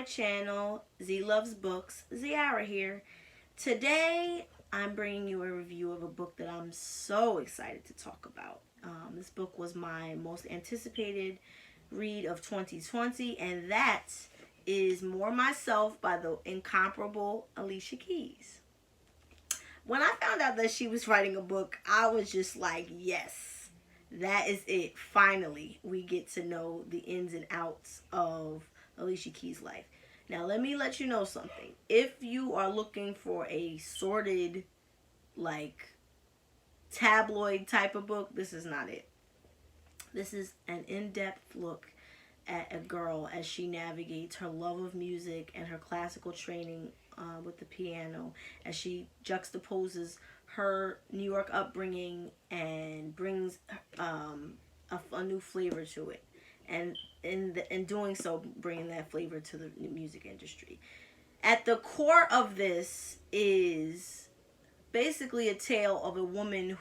my channel, Z Loves Books. Ziara here. Today, I'm bringing you a review of a book that I'm so excited to talk about. This book was my most anticipated read of 2020, and that is More Myself by the incomparable Alicia Keys. When I found out that she was writing a book, I was just like, yes, that is it. Finally, we get to know the ins and outs of Alicia Keys' life. Now, let me let you know something. If you are looking for a sordid, like, tabloid type of book, this is not it. This is an in-depth look at a girl as she navigates her love of music and her classical training with the piano, as she juxtaposes her New York upbringing and brings a new flavor to it, and in doing so, bringing that flavor to the music industry. At the core of this is basically a tale of a woman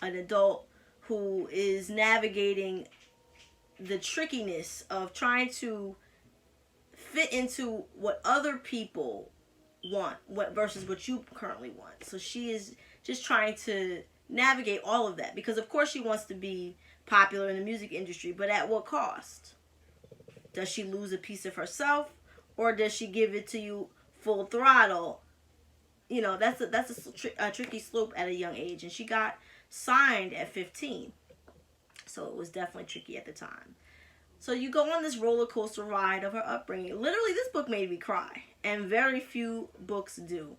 an adult who is navigating the trickiness of trying to fit into what other people want, versus what you currently want. So she is just trying to navigate all of that, because of course she wants to be popular in the music industry, but at what cost? Does she lose a piece of herself, or does she give it to you full throttle? You know, that's a tricky slope at a young age, and she got signed at 15, so it was definitely tricky at the time. So you go on this roller coaster ride of her upbringing. Literally, this book made me cry, and very few books do.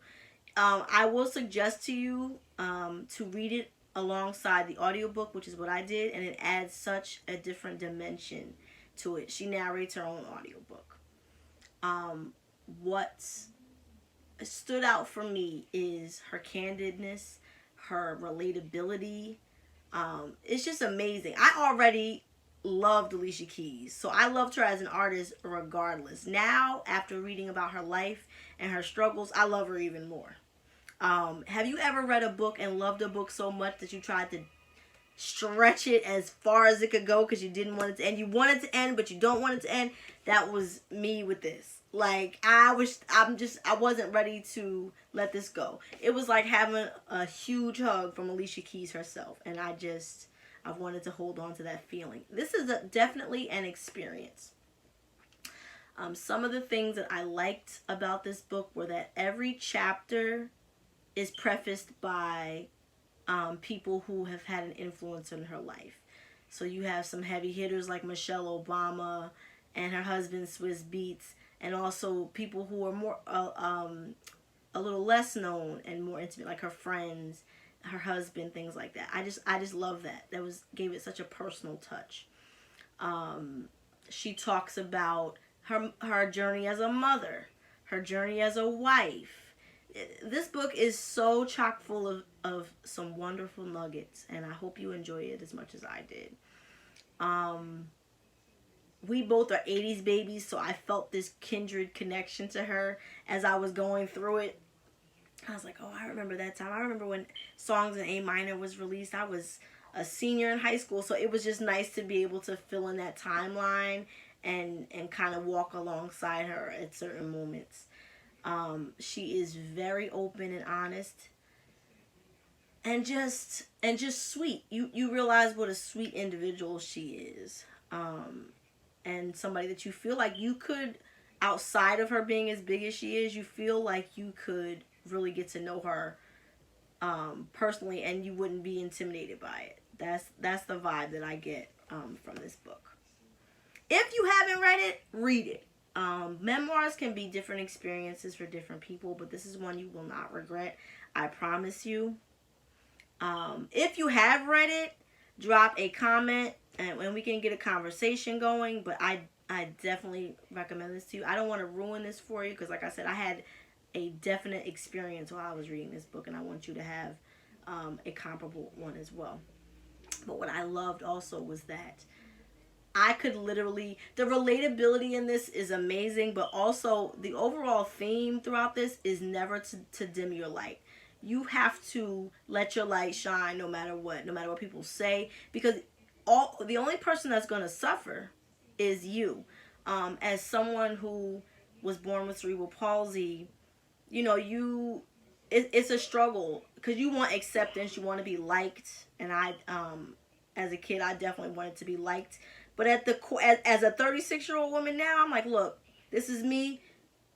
I will suggest to you to read it alongside the audiobook, which is what I did, and it adds such a different dimension to it. She narrates her own audiobook. What stood out for me is her candidness, her relatability. It's just amazing. I already loved Alicia Keys, so I loved her as an artist regardless. Now, after reading about her life and her struggles, I love her even more. Have you ever read a book and loved a book so much that you tried to stretch it as far as it could go because you didn't want it to end? You want it to end, but you don't want it to end. That was me with this. Like, I wasn't ready to let this go. It was like having a huge hug from Alicia Keys herself, and I wanted to hold on to that feeling. This is definitely an experience. Some of the things that I liked about this book were that every chapter is prefaced by people who have had an influence in her life. So you have some heavy hitters like Michelle Obama and her husband Swiss Beats, and also people who are more a little less known and more intimate, like her friends, her husband, things like that. I just love that. Gave it such a personal touch. She talks about her journey as a mother, her journey as a wife. This book is so chock full of some wonderful nuggets, and I hope you enjoy it as much as I did. We both are 80s babies, so I felt this kindred connection to her as I was going through it. I was like, oh, I remember that time. I remember when Songs in A Minor was released. I was a senior in high school, so it was just nice to be able to fill in that timeline and kind of walk alongside her at certain moments. She is very open and honest, and just sweet. You realize what a sweet individual she is, and somebody that you feel like you could, outside of her being as big as she is, you feel like you could really get to know her personally, and you wouldn't be intimidated by it. That's the vibe that I get from this book. If you haven't read it, read it. Memoirs can be different experiences for different people, but this is one you will not regret. I promise you. If you have read it, drop a comment and we can get a conversation going, but I definitely recommend this to you. I don't want to ruin this for you because, like I said, I had a definite experience while I was reading this book, and I want you to have a comparable one as well. But what I loved also was that I could literally, the relatability in this is amazing, but also the overall theme throughout this is never to dim your light. You have to let your light shine no matter what people say, because the only person that's going to suffer is you. As someone who was born with cerebral palsy, you know, it's a struggle because you want acceptance, you want to be liked, and as a kid, I definitely wanted to be liked. But at the as a 36-year-old woman now, I'm like, look, this is me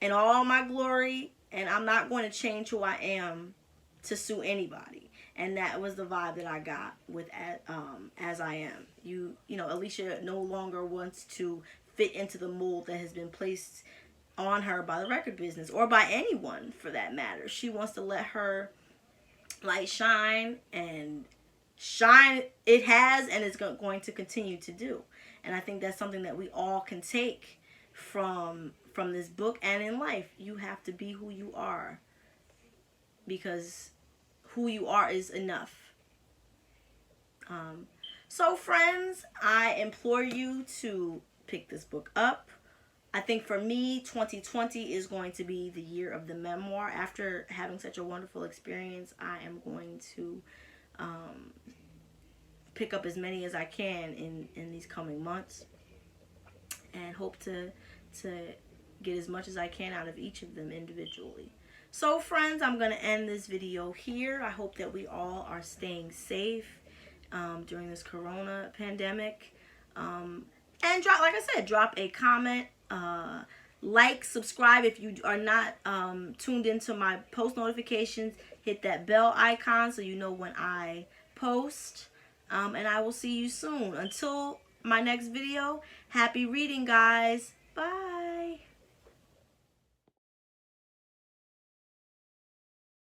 in all my glory, and I'm not going to change who I am to suit anybody. And that was the vibe that I got with As I Am. You know, Alicia no longer wants to fit into the mold that has been placed on her by the record business, or by anyone for that matter. She wants to let her light shine, and shine it has, and it's going to continue to do. And I think that's something that we all can take from this book and in life. You have to be who you are, because who you are is enough. So friends, I implore you to pick this book up. I think for me, 2020 is going to be the year of the memoir. After having such a wonderful experience, I am going to pick up as many as I can in these coming months, and hope to get as much as I can out of each of them individually. So friends, I'm going to end this video here. I hope that we all are staying safe during this corona pandemic. And drop, like I said, drop a comment, like, subscribe if you are not tuned into my post notifications. Hit that bell icon so you know when I post. And I will see you soon. Until my next video, happy reading, guys. Bye.